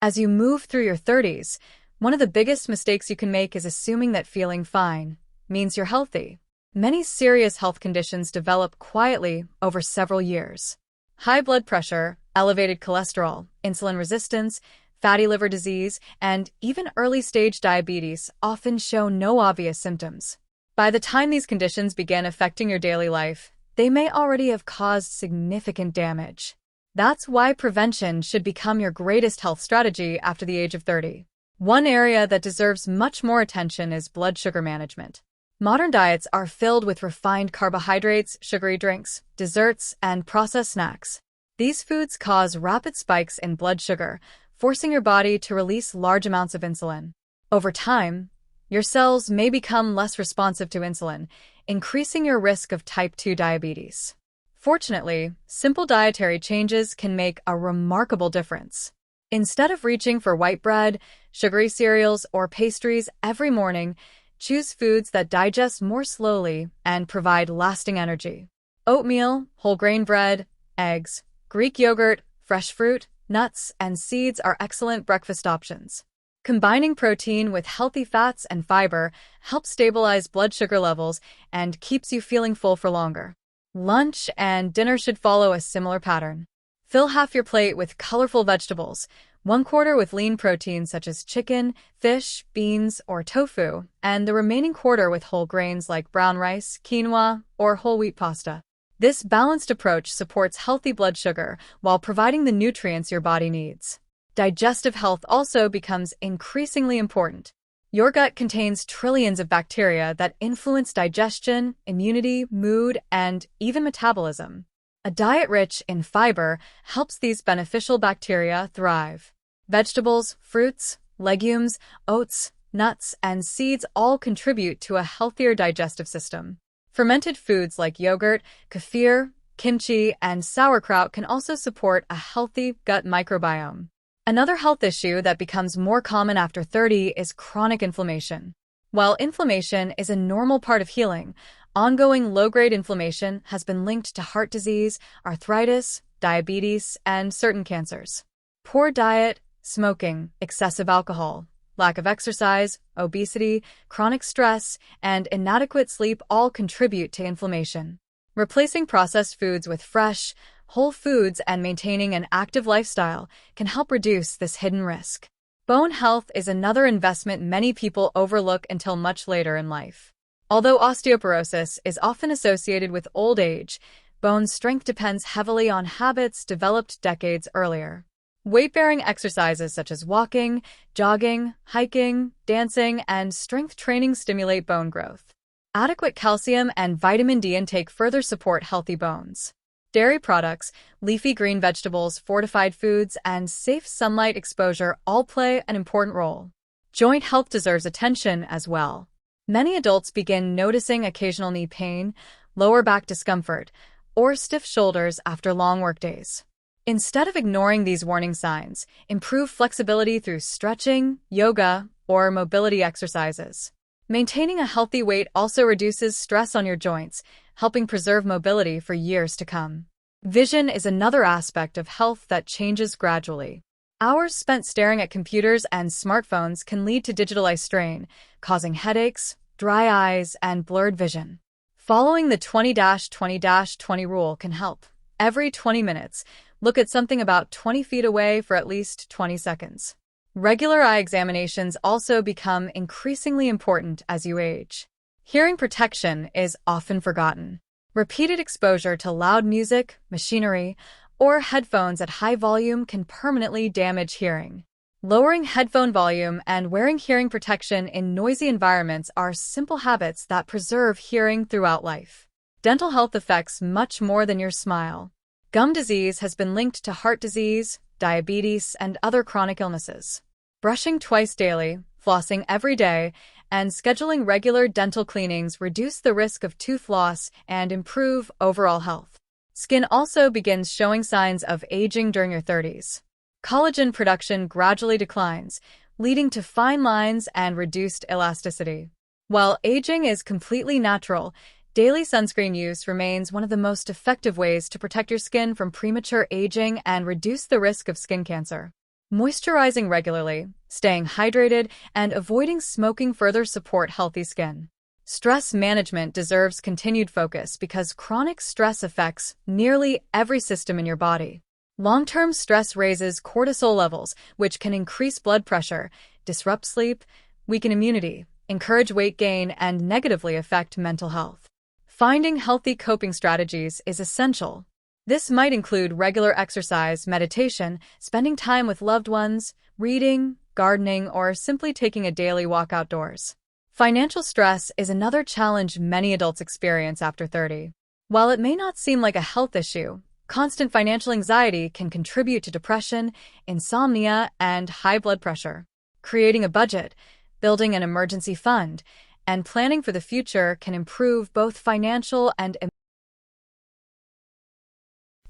As you move through your 30s, one of the biggest mistakes you can make is assuming that feeling fine means you're healthy. Many serious health conditions develop quietly over several years. High blood pressure, elevated cholesterol, insulin resistance, fatty liver disease, and even early-stage diabetes often show no obvious symptoms. By the time these conditions begin affecting your daily life, they may already have caused significant damage. That's why prevention should become your greatest health strategy after the age of 30. One area that deserves much more attention is blood sugar management. Modern diets are filled with refined carbohydrates, sugary drinks, desserts, and processed snacks. These foods cause rapid spikes in blood sugar, forcing your body to release large amounts of insulin. Over time, your cells may become less responsive to insulin, increasing your risk of type 2 diabetes. Fortunately, simple dietary changes can make a remarkable difference. Instead of reaching for white bread, sugary cereals, or pastries every morning, choose foods that digest more slowly and provide lasting energy. Oatmeal, whole grain bread, eggs, Greek yogurt, fresh fruit, nuts, and seeds are excellent breakfast options. Combining protein with healthy fats and fiber helps stabilize blood sugar levels and keeps you feeling full for longer. Lunch and dinner should follow a similar pattern. Fill half your plate with colorful vegetables, 1/4 with lean proteins such as chicken, fish, beans, or tofu, and the remaining quarter with whole grains like brown rice, quinoa, or whole wheat pasta. This balanced approach supports healthy blood sugar while providing the nutrients your body needs. Digestive health also becomes increasingly important. Your gut contains trillions of bacteria that influence digestion, immunity, mood, and even metabolism. A diet rich in fiber helps these beneficial bacteria thrive. Vegetables, fruits, legumes, oats, nuts, and seeds all contribute to a healthier digestive system. Fermented foods like yogurt, kefir, kimchi, and sauerkraut can also support a healthy gut microbiome. Another health issue that becomes more common after 30 is chronic inflammation. While inflammation is a normal part of healing, ongoing low-grade inflammation has been linked to heart disease, arthritis, diabetes, and certain cancers. Poor diet, smoking, excessive alcohol, lack of exercise, obesity, chronic stress, and inadequate sleep all contribute to inflammation. Replacing processed foods with fresh, whole foods and maintaining an active lifestyle can help reduce this hidden risk. Bone health is another investment many people overlook until much later in life. Although osteoporosis is often associated with old age, bone strength depends heavily on habits developed decades earlier. Weight-bearing exercises such as walking, jogging, hiking, dancing, and strength training stimulate bone growth. Adequate calcium and vitamin D intake further support healthy bones. Dairy products, leafy green vegetables, fortified foods, and safe sunlight exposure all play an important role. Joint health deserves attention as well. Many adults begin noticing occasional knee pain, lower back discomfort, or stiff shoulders after long workdays. Instead of ignoring these warning signs, improve flexibility through stretching, yoga, or mobility exercises. Maintaining a healthy weight also reduces stress on your joints, helping preserve mobility for years to come. Vision is another aspect of health that changes gradually. Hours spent staring at computers and smartphones can lead to digital eye strain, causing headaches, dry eyes, and blurred vision. Following the 20-20-20 rule can help. Every 20 minutes, look at something about 20 feet away for at least 20 seconds. Regular eye examinations also become increasingly important as you age. Hearing protection is often forgotten. Repeated exposure to loud music, machinery, or headphones at high volume can permanently damage hearing. Lowering headphone volume and wearing hearing protection in noisy environments are simple habits that preserve hearing throughout life. Dental health affects much more than your smile. Gum disease has been linked to heart disease, diabetes, and other chronic illnesses. Brushing twice daily, flossing every day, and scheduling regular dental cleanings reduce the risk of tooth loss and improve overall health. Skin also begins showing signs of aging during your 30s. Collagen production gradually declines, leading to fine lines and reduced elasticity. While aging is completely natural, daily sunscreen use remains one of the most effective ways to protect your skin from premature aging and reduce the risk of skin cancer. Moisturizing regularly, staying hydrated, and avoiding smoking further support healthy skin. Stress management deserves continued focus because chronic stress affects nearly every system in your body. Long-term stress raises cortisol levels, which can increase blood pressure, disrupt sleep, weaken immunity, encourage weight gain, and negatively affect mental health. Finding healthy coping strategies is essential. This might include regular exercise, meditation, spending time with loved ones, reading, gardening, or simply taking a daily walk outdoors. Financial stress is another challenge many adults experience after 30. While it may not seem like a health issue, constant financial anxiety can contribute to depression, insomnia, and high blood pressure. Creating a budget, building an emergency fund, and planning for the future can improve both financial and emotional.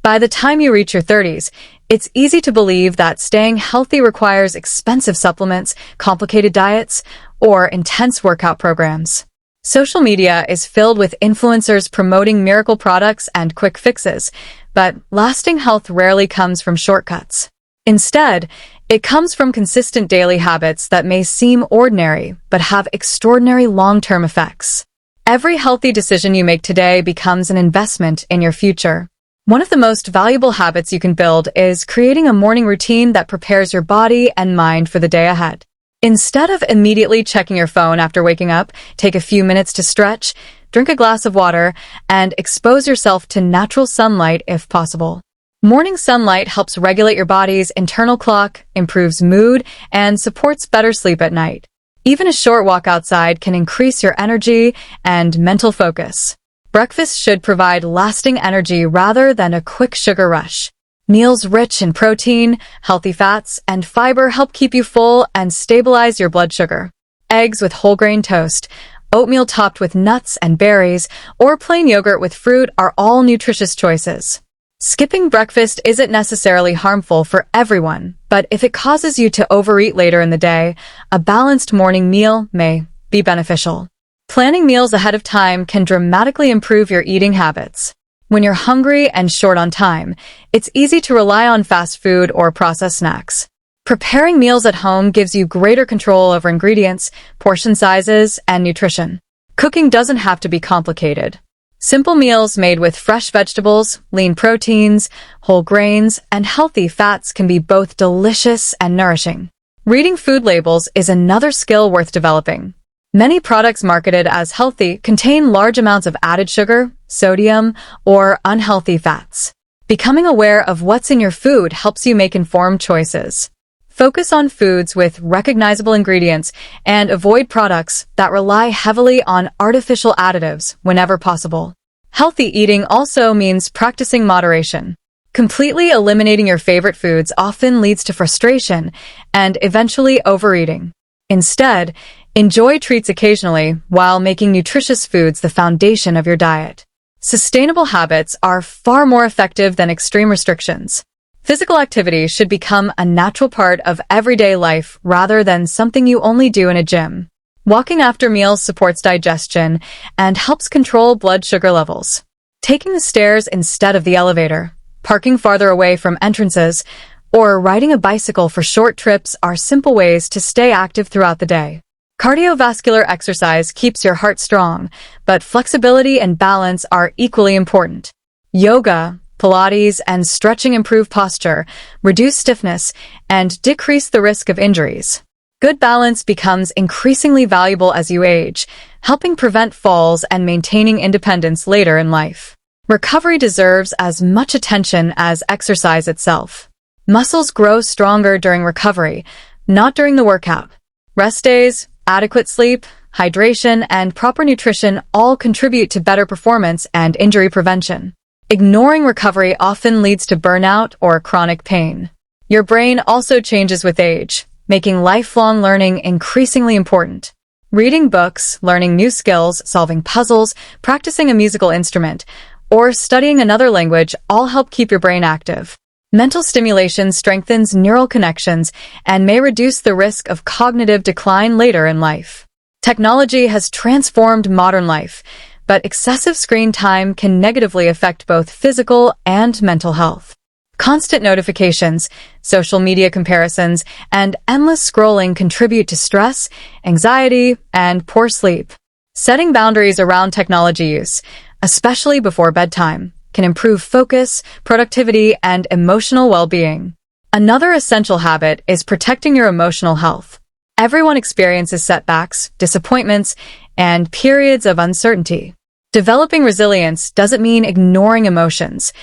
By the time you reach your 30s, it's easy to believe that staying healthy requires expensive supplements, complicated diets, or intense workout programs. Social media is filled with influencers promoting miracle products and quick fixes, but lasting health rarely comes from shortcuts. Instead, it comes from consistent daily habits that may seem ordinary but have extraordinary long-term effects. Every healthy decision you make today becomes an investment in your future. One of the most valuable habits you can build is creating a morning routine that prepares your body and mind for the day ahead. Instead of immediately checking your phone after waking up, take a few minutes to stretch, drink a glass of water, and expose yourself to natural sunlight if possible. Morning sunlight helps regulate your body's internal clock, improves mood, and supports better sleep at night. Even a short walk outside can increase your energy and mental focus. Breakfast should provide lasting energy rather than a quick sugar rush. Meals rich in protein, healthy fats, and fiber help keep you full and stabilize your blood sugar. Eggs with whole grain toast, oatmeal topped with nuts and berries, or plain yogurt with fruit are all nutritious choices. Skipping breakfast isn't necessarily harmful for everyone, but if it causes you to overeat later in the day, a balanced morning meal may be beneficial. Planning meals ahead of time can dramatically improve your eating habits. When you're hungry and short on time, it's easy to rely on fast food or processed snacks. Preparing meals at home gives you greater control over ingredients, portion sizes, and nutrition. Cooking doesn't have to be complicated. Simple meals made with fresh vegetables, lean proteins, whole grains, and healthy fats can be both delicious and nourishing. Reading food labels is another skill worth developing. Many products marketed as healthy contain large amounts of added sugar, sodium, or unhealthy fats. Becoming aware of what's in your food helps you make informed choices. Focus on foods with recognizable ingredients and avoid products that rely heavily on artificial additives whenever possible. Healthy eating also means practicing moderation. Completely eliminating your favorite foods often leads to frustration and eventually overeating. Instead, enjoy treats occasionally while making nutritious foods the foundation of your diet. Sustainable habits are far more effective than extreme restrictions. Physical activity should become a natural part of everyday life rather than something you only do in a gym. Walking after meals supports digestion and helps control blood sugar levels. Taking the stairs instead of the elevator, parking farther away from entrances, or riding a bicycle for short trips are simple ways to stay active throughout the day. Cardiovascular exercise keeps your heart strong, but flexibility and balance are equally important. Yoga, Pilates, and stretching improve posture, reduce stiffness, and decrease the risk of injuries. Good balance becomes increasingly valuable as you age, helping prevent falls and maintaining independence later in life. Recovery deserves as much attention as exercise itself. Muscles grow stronger during recovery, not during the workout. Rest days, adequate sleep, hydration, and proper nutrition all contribute to better performance and injury prevention. Ignoring recovery often leads to burnout or chronic pain. Your brain also changes with age, making lifelong learning increasingly important. Reading books, learning new skills, solving puzzles, practicing a musical instrument, or studying another language all help keep your brain active. Mental stimulation strengthens neural connections and may reduce the risk of cognitive decline later in life. Technology has transformed modern life, but excessive screen time can negatively affect both physical and mental health. Constant notifications, social media comparisons, and endless scrolling contribute to stress, anxiety, and poor sleep. Setting boundaries around technology use, especially before bedtime, can improve focus, productivity, and emotional well-being. Another essential habit is protecting your emotional health. Everyone experiences setbacks, disappointments, and periods of uncertainty. Developing resilience doesn't mean ignoring emotions.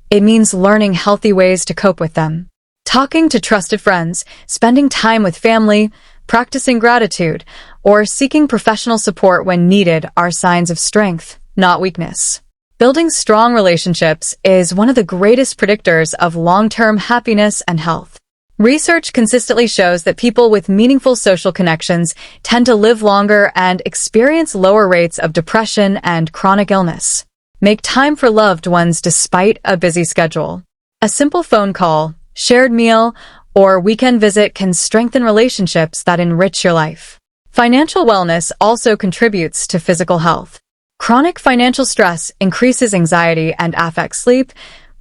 It means learning healthy ways to cope with them. Talking to trusted friends, spending time with family, practicing gratitude, or seeking professional support when needed are signs of strength, not weakness. Building strong relationships is one of the greatest predictors of long-term happiness and health. Research consistently shows that people with meaningful social connections tend to live longer and experience lower rates of depression and chronic illness. Make time for loved ones despite a busy schedule. A simple phone call, shared meal, or weekend visit can strengthen relationships that enrich your life. Financial wellness also contributes to physical health. Chronic financial stress increases anxiety and affects sleep,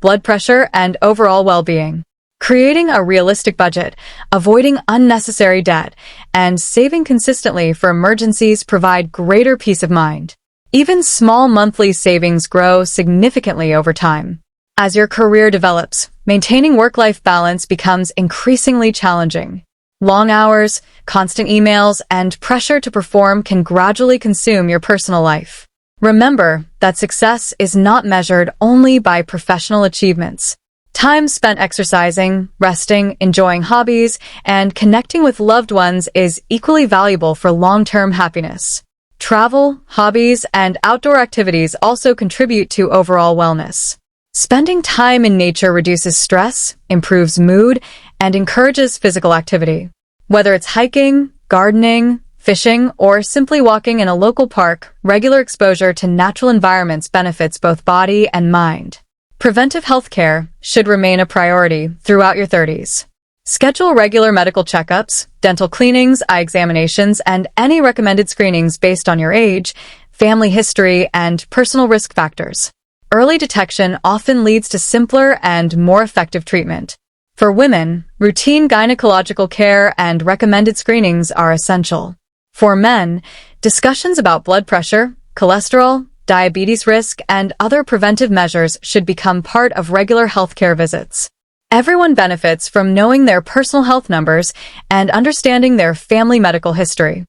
blood pressure, and overall well-being. Creating a realistic budget, avoiding unnecessary debt, and saving consistently for emergencies provide greater peace of mind. Even small monthly savings grow significantly over time. As your career develops, maintaining work-life balance becomes increasingly challenging. Long hours, constant emails, and pressure to perform can gradually consume your personal life. Remember that success is not measured only by professional achievements. Time spent exercising, resting, enjoying hobbies, and connecting with loved ones is equally valuable for long-term happiness. Travel, hobbies, and outdoor activities also contribute to overall wellness. Spending time in nature reduces stress, improves mood, and encourages physical activity. Whether it's hiking, gardening, fishing, or simply walking in a local park, regular exposure to natural environments benefits both body and mind. Preventive healthcare should remain a priority throughout your 30s. Schedule regular medical checkups, dental cleanings, eye examinations, and any recommended screenings based on your age, family history, and personal risk factors. Early detection often leads to simpler and more effective treatment. For women, routine gynecological care and recommended screenings are essential. For men, discussions about blood pressure, cholesterol, diabetes risk, and other preventive measures should become part of regular healthcare visits. Everyone benefits from knowing their personal health numbers and understanding their family medical history.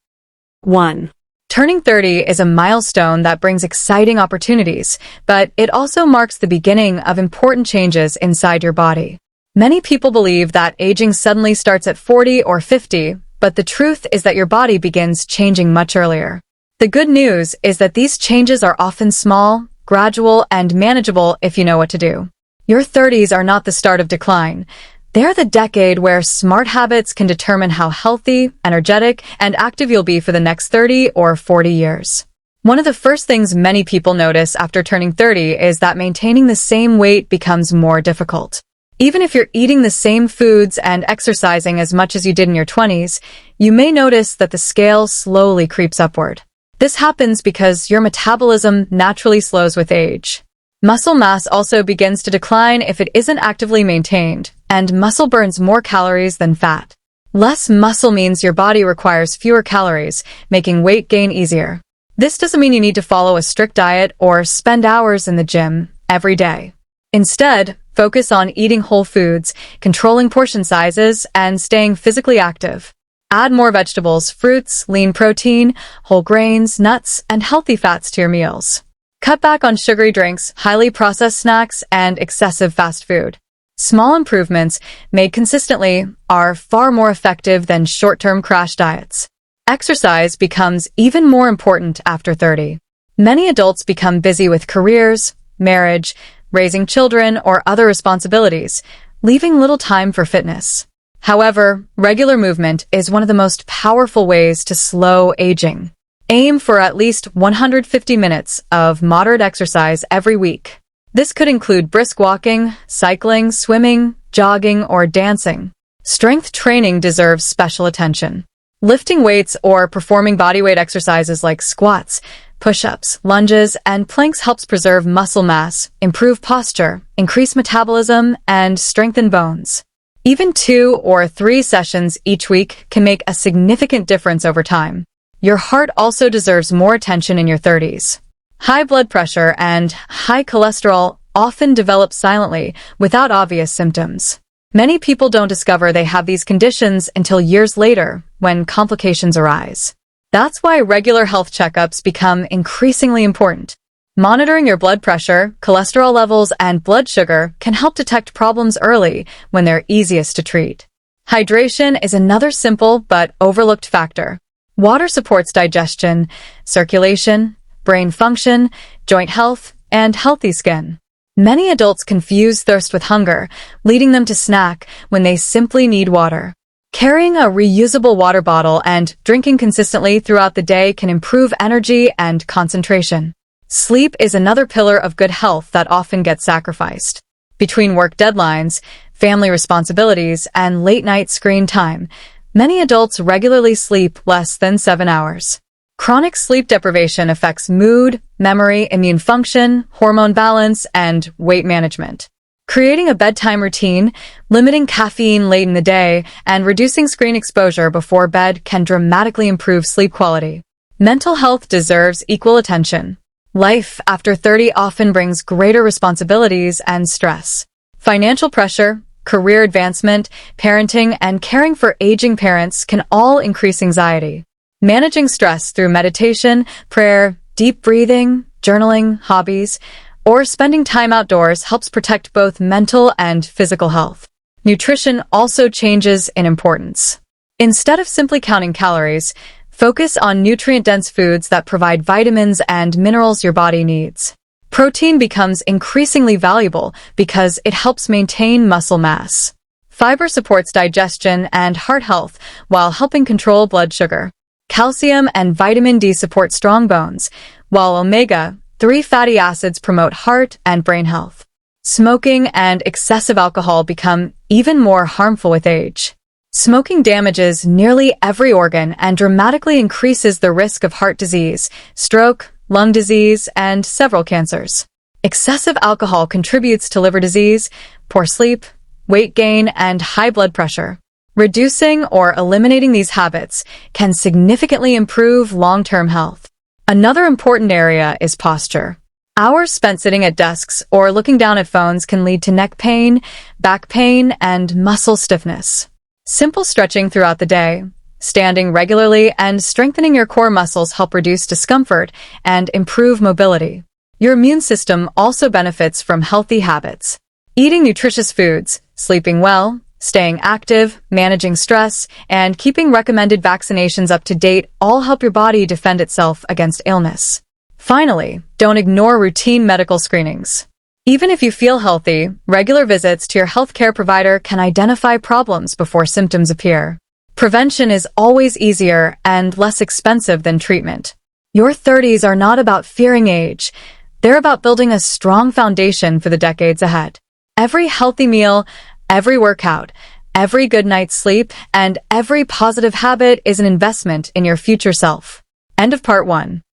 1. Turning 30 is a milestone that brings exciting opportunities, but it also marks the beginning of important changes inside your body. Many people believe that aging suddenly starts at 40 or 50, but the truth is that your body begins changing much earlier. The good news is that these changes are often small, gradual, and manageable if you know what to do. Your 30s are not the start of decline. They're the decade where smart habits can determine how healthy, energetic, and active you'll be for the next 30 or 40 years. One of the first things many people notice after turning 30 is that maintaining the same weight becomes more difficult. Even if you're eating the same foods and exercising as much as you did in your 20s, you may notice that the scale slowly creeps upward. This happens because your metabolism naturally slows with age. Muscle mass also begins to decline if it isn't actively maintained, and muscle burns more calories than fat. Less muscle means your body requires fewer calories, making weight gain easier. This doesn't mean you need to follow a strict diet or spend hours in the gym every day. Instead, focus on eating whole foods, controlling portion sizes, and staying physically active. Add more vegetables, fruits, lean protein, whole grains, nuts, and healthy fats to your meals. Cut back on sugary drinks, highly processed snacks, and excessive fast food. Small improvements made consistently are far more effective than short-term crash diets. Exercise becomes even more important after 30. Many adults become busy with careers, marriage, raising children, or other responsibilities, leaving little time for fitness. However, regular movement is one of the most powerful ways to slow aging. Aim for at least 150 minutes of moderate exercise every week. This could include brisk walking, cycling, swimming, jogging, or dancing. Strength training deserves special attention. Lifting weights or performing bodyweight exercises like squats, push-ups, lunges, and planks helps preserve muscle mass, improve posture, increase metabolism, and strengthen bones. Even 2 or 3 sessions each week can make a significant difference over time. Your heart also deserves more attention in your 30s. High blood pressure and high cholesterol often develop silently without obvious symptoms. Many people don't discover they have these conditions until years later when complications arise. That's why regular health checkups become increasingly important. Monitoring your blood pressure, cholesterol levels, and blood sugar can help detect problems early when they're easiest to treat. Hydration is another simple but overlooked factor. Water supports digestion, circulation, brain function, joint health, and healthy skin. Many adults confuse thirst with hunger, leading them to snack when they simply need water. Carrying a reusable water bottle and drinking consistently throughout the day can improve energy and concentration. Sleep is another pillar of good health that often gets sacrificed. Between work deadlines, family responsibilities, and late-night screen time, many adults regularly sleep less than 7 hours. Chronic sleep deprivation affects mood, memory, immune function, hormone balance, and weight management. Creating a bedtime routine, limiting caffeine late in the day, and reducing screen exposure before bed can dramatically improve sleep quality. Mental health deserves equal attention. Life after 30 often brings greater responsibilities and stress. Financial pressure, career advancement, parenting, and caring for aging parents can all increase anxiety. Managing stress through meditation, prayer, deep breathing, journaling, hobbies, or spending time outdoors helps protect both mental and physical health. Nutrition also changes in importance. Instead of simply counting calories, focus on nutrient-dense foods that provide vitamins and minerals your body needs. Protein becomes increasingly valuable because it helps maintain muscle mass. Fiber supports digestion and heart health while helping control blood sugar. Calcium and vitamin D support strong bones, while omega-3 fatty acids promote heart and brain health. Smoking and excessive alcohol become even more harmful with age. Smoking damages nearly every organ and dramatically increases the risk of heart disease, stroke, lung disease, and several cancers. Excessive alcohol contributes to liver disease, poor sleep, weight gain, and high blood pressure. Reducing or eliminating these habits can significantly improve long-term health. Another important area is posture. Hours spent sitting at desks or looking down at phones can lead to neck pain, back pain, and muscle stiffness. Simple stretching throughout the day, standing regularly, and strengthening your core muscles help reduce discomfort and improve mobility. Your immune system also benefits from healthy habits. Eating nutritious foods, sleeping well, staying active, managing stress, and keeping recommended vaccinations up to date all help your body defend itself against illness. Finally, don't ignore routine medical screenings. Even if you feel healthy, regular visits to your healthcare provider can identify problems before symptoms appear. Prevention is always easier and less expensive than treatment. Your 30s are not about fearing age. They're about building a strong foundation for the decades ahead. Every healthy meal, every workout, every good night's sleep, and every positive habit is an investment in your future self. End of part 1.